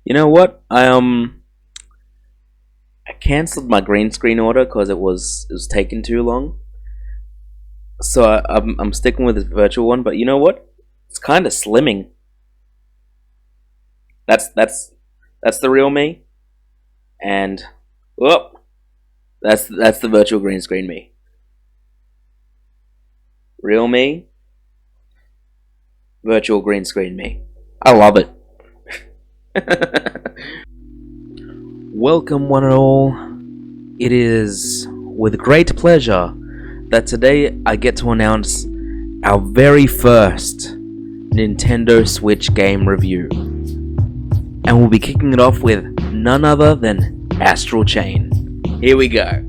You know what? I cancelled my green screen order because it was taking too long. So I'm sticking with this virtual one. But you know what? It's kind of slimming. That's the real me, and whoop, that's the virtual green screen me. Real me, virtual green screen me. I love it. Welcome, one and all. It is with great pleasure that today I get to announce our very first Nintendo Switch game review. And we'll be kicking it off with none other than Astral Chain. Here we go.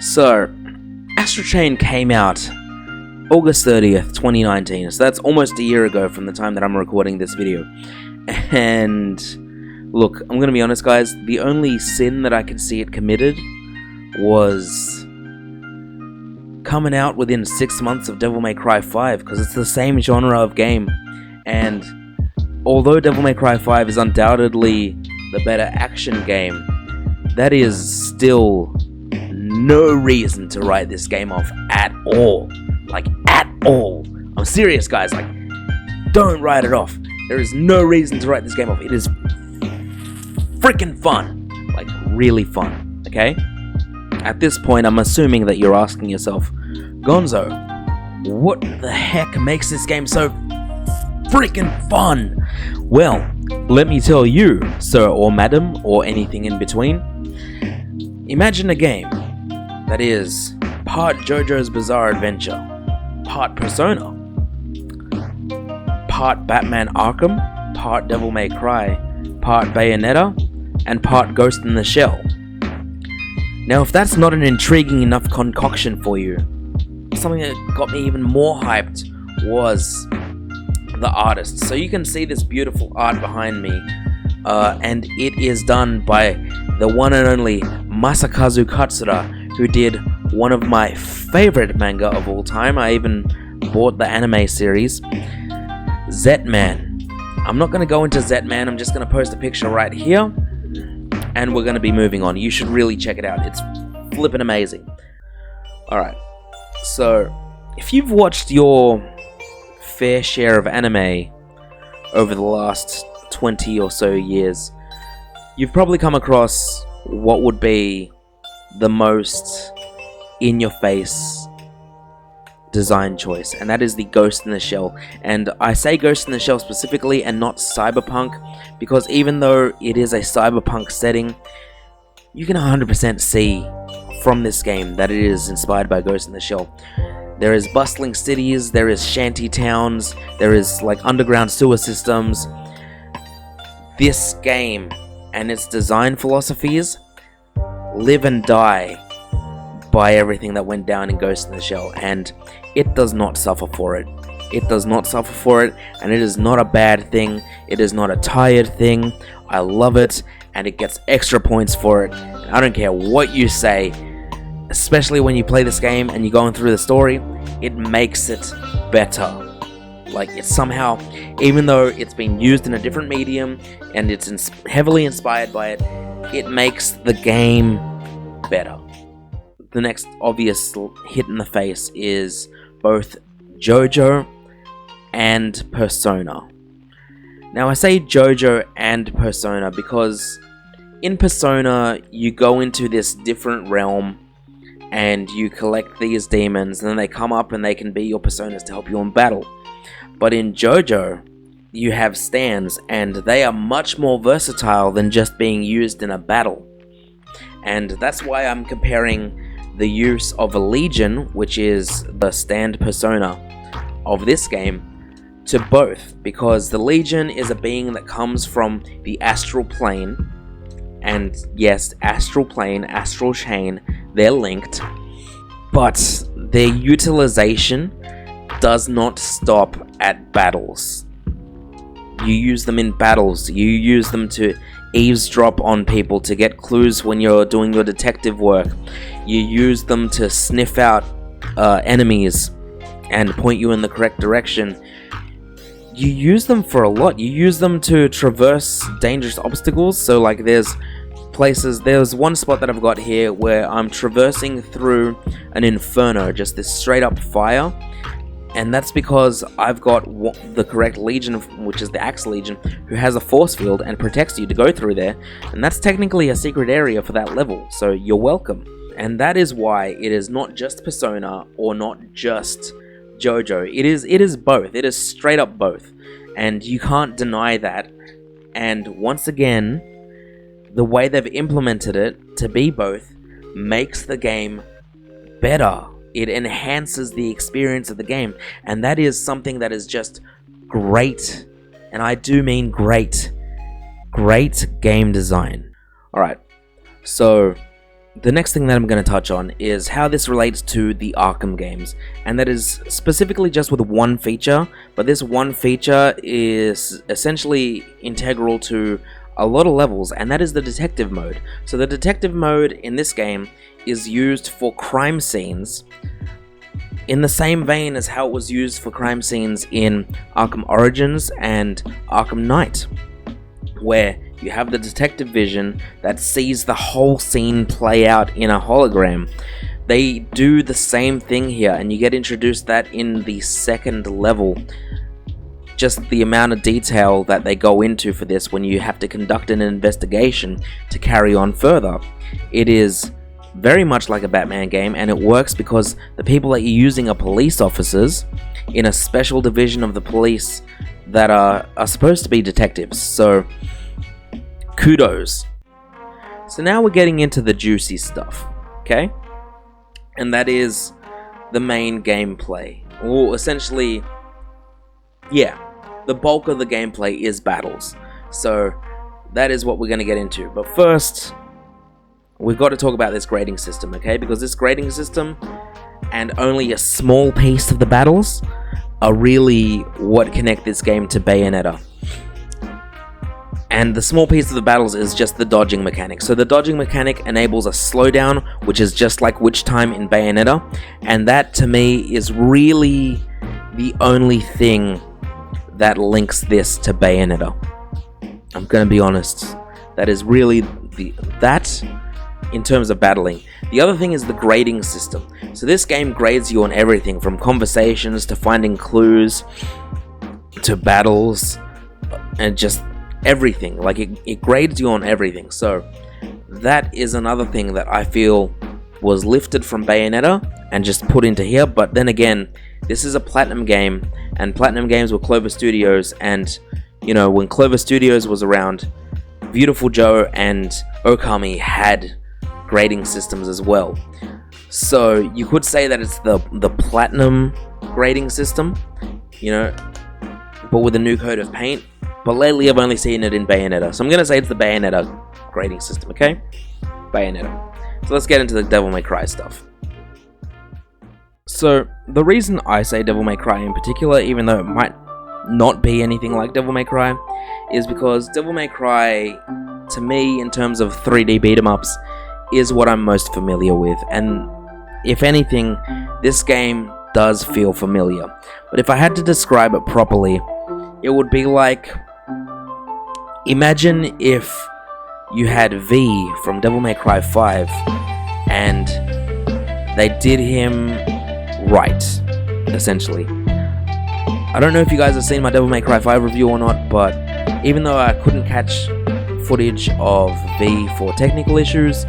So, Astral Chain came out August 30th, 2019, so that's almost a year ago from the time that I'm recording this video. And look, I'm gonna be honest, guys, the only sin that I can see it committed was coming out within 6 months of Devil May Cry 5, because it's the same genre of game. And although Devil May Cry 5 is undoubtedly the better action game, that is still no reason to write this game off at all. Like, at all. I'm serious, guys. Like, don't write it off. There is no reason to write this game off. It is freaking fun. Like, really fun. Okay? At this point, I'm assuming that you're asking yourself, Gonzo, what the heck makes this game so freaking fun? Well, let me tell you, sir or madam, or anything in between. Imagine a game that is part JoJo's Bizarre Adventure, part Persona, part Batman Arkham, part Devil May Cry, part Bayonetta, and part Ghost in the Shell. Now, if that's not an intriguing enough concoction for you, something that got me even more hyped was the artist. So you can see this beautiful art behind me, and it is done by the one and only Masakazu Katsura, who did one of my favorite manga of all time. I even bought the anime series, Zetman. I'm not going to go into Zetman, I'm just going to post a picture right here, and we're going to be moving on. You should really check it out, it's flippin' amazing. Alright, so if you've watched your fair share of anime over the last 20 or so years, you've probably come across what would be the most in-your-face design choice, and that is the Ghost in the Shell. And I say Ghost in the Shell specifically and not cyberpunk, because even though it is a cyberpunk setting, you can 100% see from this game that it is inspired by Ghost in the Shell. There is bustling cities, there is shanty towns, there is like underground sewer systems. This game and its design philosophies live and die by everything that went down in Ghost in the Shell, and it does not suffer for it. It does not suffer for it, and it is not a bad thing. It is not a tired thing. I love it, and it gets extra points for it. I don't care what you say, especially when you play this game and you're going through the story, it makes it better. Like, it's somehow, even though it's been used in a different medium and it's heavily inspired by it, it makes the game better. The next obvious hit in the face is both JoJo and Persona. Now, I say JoJo and Persona because in Persona you go into this different realm and you collect these demons, and then they come up and they can be your personas to help you in battle. But in JoJo, you have stands, and they are much more versatile than just being used in a battle. And that's why I'm comparing the use of a Legion, which is the stand persona of this game, to both, because the Legion is a being that comes from the Astral Plane, and yes, Astral Plane, Astral Chain, they're linked, but their utilization does not stop at battles. You use them in battles, you use them to eavesdrop on people, to get clues when you're doing your detective work, you use them to sniff out enemies and point you in the correct direction. You use them for a lot. You use them to traverse dangerous obstacles. So like there's one spot that I've got here where I'm traversing through an inferno, just this straight up fire, and that's because I've got the correct Legion, which is the Axe Legion, who has a force field and protects you to go through there, and that's technically a secret area for that level, so you're welcome. And that is why it is not just Persona or not just JoJo. It is both. It is straight up both, and you can't deny that. And once again, the way they've implemented it to be both makes the game better. It enhances the experience of the game, and that is something that is just great, and I do mean great game design. Alright, so the next thing that I'm going to touch on is how this relates to the Arkham games, and that is specifically just with one feature, but this one feature is essentially integral to a lot of levels, and that is the detective mode. So the detective mode in this game is used for crime scenes in the same vein as how it was used for crime scenes in Arkham Origins and Arkham Knight, where you have the detective vision that sees the whole scene play out in a hologram. They do the same thing here, and you get introduced that in the second level. Just the amount of detail that they go into for this when you have to conduct an investigation to carry on further. It is very much like a Batman game, and it works because the people that you're using are police officers in a special division of the police that are supposed to be detectives, so kudos. So now we're getting into the juicy stuff, okay? And that is the main gameplay. Or essentially, yeah, the bulk of the gameplay is battles. So that is what we're going to get into. But first, we've got to talk about this grading system, okay? Because this grading system and only a small piece of the battles are really what connect this game to Bayonetta. And the small piece of the battles is just the dodging mechanic. So the dodging mechanic enables a slowdown, which is just like Witch Time in Bayonetta. And that, to me, is really the only thing that links this to Bayonetta. I'm gonna be honest. That is really that in terms of battling. The other thing is the grading system. So this game grades you on everything from conversations to finding clues to battles and just everything. Like it grades you on everything. So that is another thing that I feel was lifted from Bayonetta and just put into here. But then again, this is a Platinum game, and Platinum games were Clover Studios, and you know, when Clover Studios was around, Beautiful Joe and Okami had grading systems as well. So you could say that it's the Platinum grading system, you know, but with a new coat of paint. But lately I've only seen it in Bayonetta, so I'm going to say it's the Bayonetta grading system, okay? Bayonetta. So let's get into the Devil May Cry stuff. So the reason I say Devil May Cry in particular, even though it might not be anything like Devil May Cry, is because Devil May Cry, to me, in terms of 3D beat-em-ups, is what I'm most familiar with. And if anything, this game does feel familiar. But if I had to describe it properly, it would be like, imagine if you had V from Devil May Cry 5 and they did him right, essentially. I don't know if you guys have seen my Devil May Cry 5 review or not, but even though I couldn't catch footage of V for technical issues,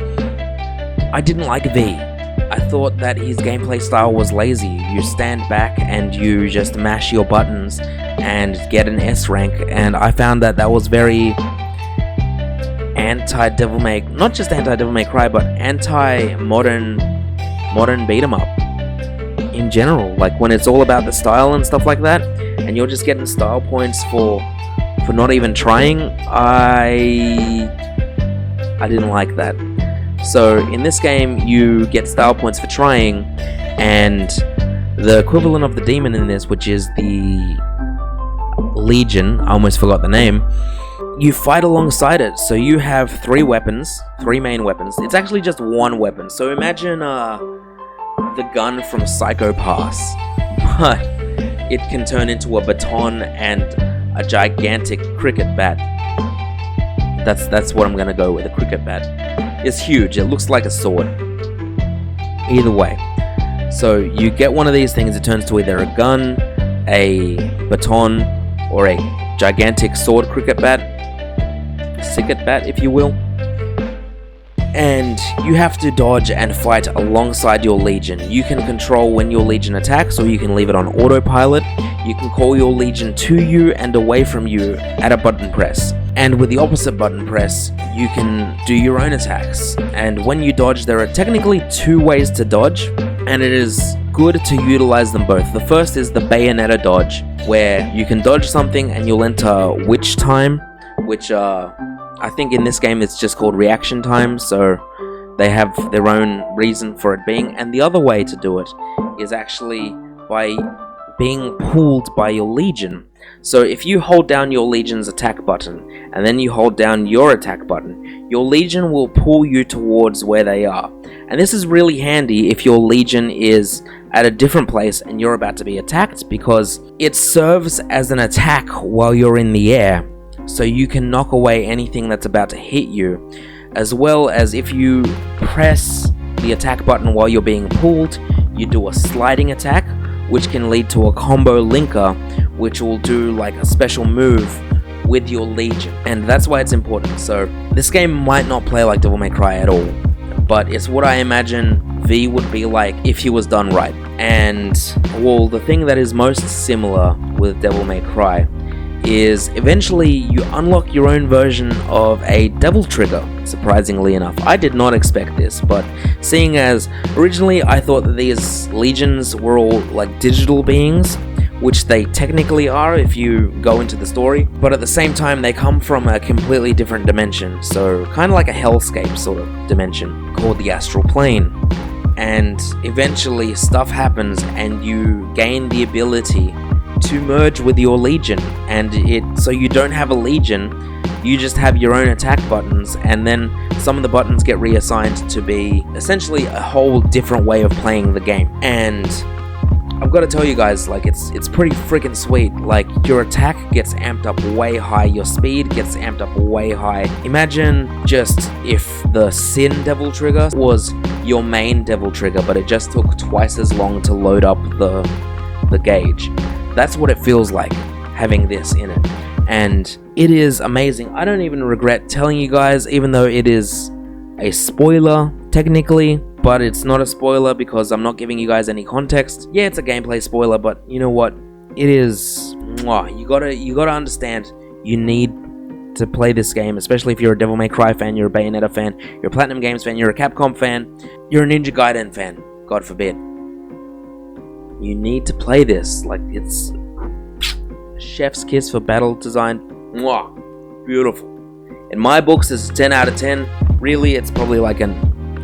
I didn't like V. I thought that his gameplay style was lazy. You stand back and you just mash your buttons and get an S rank, and I found that that was very anti-Devil May, not just anti-Devil May Cry, but anti-modern beat 'em up in general. Like when it's all about the style and stuff like that, and you're just getting style points for not even trying, I didn't like that. So in this game, you get style points for trying, and the equivalent of the demon in this, which is the Legion, I almost forgot the name, you fight alongside it. So you have three main weapons. It's actually just one weapon. So imagine the gun from Psycho Pass, but it can turn into a baton and a gigantic cricket bat. That's what I'm gonna go with. A cricket bat. It's huge. It looks like a sword. Either way. So you get one of these things. It turns to either a gun, a baton, or a gigantic sword cricket bat. Sicket bat, if you will. And you have to dodge and fight alongside your Legion. You can control when your Legion attacks, or you can leave it on autopilot. You can call your Legion to you and away from you at a button press. And with the opposite button press, you can do your own attacks. And when you dodge, there are technically two ways to dodge, and it is good to utilize them both. The first is the Bayonetta dodge, where you can dodge something and you'll enter witch time, which I think in this game it's just called reaction time, so they have their own reason for it being. And the other way to do it is actually by being pulled by your Legion. So if you hold down your Legion's attack button and then you hold down your attack button, your Legion will pull you towards where they are. And this is really handy if your Legion is at a different place and you're about to be attacked, because it serves as an attack while you're in the air. So you can knock away anything that's about to hit you, as well as if you press the attack button while you're being pulled, you do a sliding attack, which can lead to a combo linker, which will do like a special move with your Legion. And that's why it's important. So this game might not play like Devil May Cry at all, but it's what I imagine V would be like if he was done right. And well, the thing that is most similar with Devil May Cry is eventually you unlock your own version of a devil trigger, surprisingly enough. I did not expect this, but seeing as originally I thought that these legions were all like digital beings, which they technically are if you go into the story, but at the same time they come from a completely different dimension, so kind of like a hellscape sort of dimension called the Astral Plane. And eventually stuff happens and you gain the ability to merge with your Legion, and so you don't have a Legion, you just have your own attack buttons, and then some of the buttons get reassigned to be essentially a whole different way of playing the game. And I've got to tell you guys, like, it's pretty freaking sweet. Like, your attack gets amped up way high, your speed gets amped up way high. Imagine just if the Sin Devil Trigger was your main Devil Trigger, but it just took twice as long to load up the gauge. That's what it feels like, having this in it. And it is amazing. I don't even regret telling you guys, even though it is a spoiler, technically, but it's not a spoiler because I'm not giving you guys any context. Yeah, it's a gameplay spoiler, but you know what? It is... You gotta understand, you need to play this game, especially if you're a Devil May Cry fan, you're a Bayonetta fan, you're a Platinum Games fan, you're a Capcom fan, you're a Ninja Gaiden fan, God forbid. You need to play this. Like, it's chef's kiss for battle design. Mwah, beautiful. In my books, it's a 10 out of 10. Really, it's probably like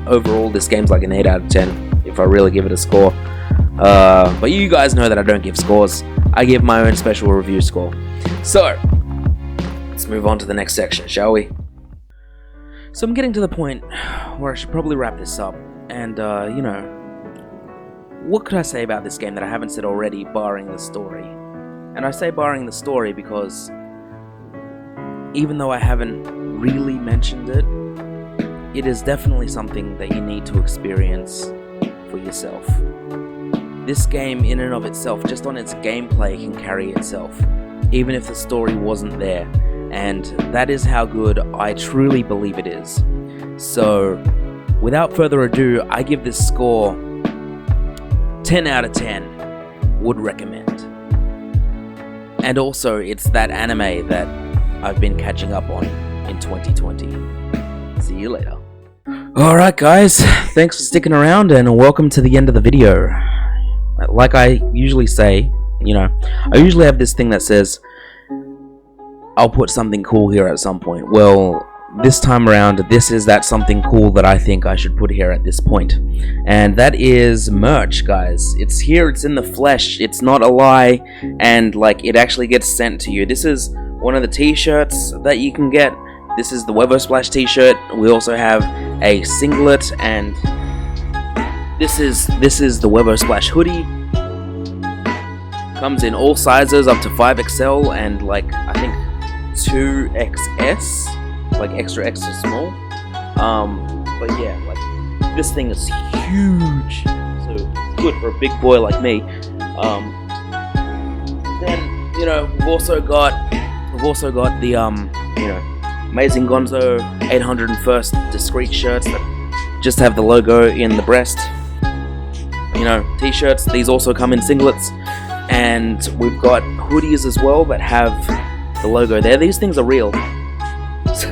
overall, this game's like an 8 out of 10 if I really give it a score. But you guys know that I don't give scores. I give my own special review score. So, let's move on to the next section, shall we? So I'm getting to the point where I should probably wrap this up. And, you know, what could I say about this game that I haven't said already, barring the story? And I say barring the story because even though I haven't really mentioned it, it is definitely something that you need to experience for yourself. This game in and of itself, just on its gameplay, can carry itself, even if the story wasn't there. And that is how good I truly believe it is. So, without further ado, I give this score 10 out of 10, would recommend. And also, it's that anime that I've been catching up on in 2020. See you later. Alright guys, thanks for sticking around and welcome to the end of the video. Like I usually say you know, I usually have this thing that says I'll put something cool here at some point. Well, this time around, this is that something cool that I think I should put here at this point. And that is merch, guys. It's here, it's in the flesh, it's not a lie, and like it actually gets sent to you. This is one of the t-shirts that you can get. This is the Weather Splash t-shirt. We also have a singlet, and this is the Weather Splash hoodie. Comes in all sizes up to 5XL and like I think 2XS. Like extra small, but yeah, like this thing is huge, so it's good for a big boy like me. Then you know we've also got the you know Amazing Gonzo 801st discreet shirts that just have the logo in the breast. You know, t-shirts. These also come in singlets, and we've got hoodies as well that have the logo there. These things are real. So,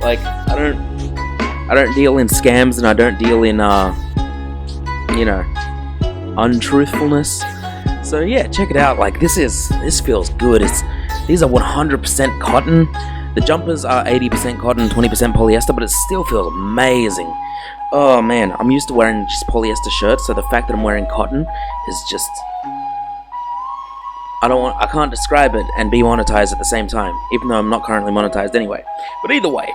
like, I don't deal in scams, and I don't deal in you know, untruthfulness. So yeah, check it out. Like this feels good. These are 100% cotton. The jumpers are 80% cotton, 20% polyester, but it still feels amazing. Oh man, I'm used to wearing just polyester shirts, so the fact that I'm wearing cotton is just, I can't describe it and be monetized at the same time, even though I'm not currently monetized anyway. But either way,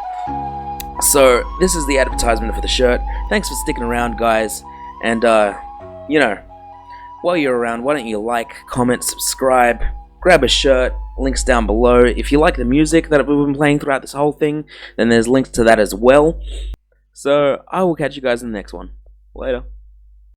so this is the advertisement for the shirt. Thanks for sticking around, guys. And you know, while you're around, why don't you like, comment, subscribe, grab a shirt, links down below. If you like the music that we've been playing throughout this whole thing, then there's links to that as well. So I will catch you guys in the next one. Later.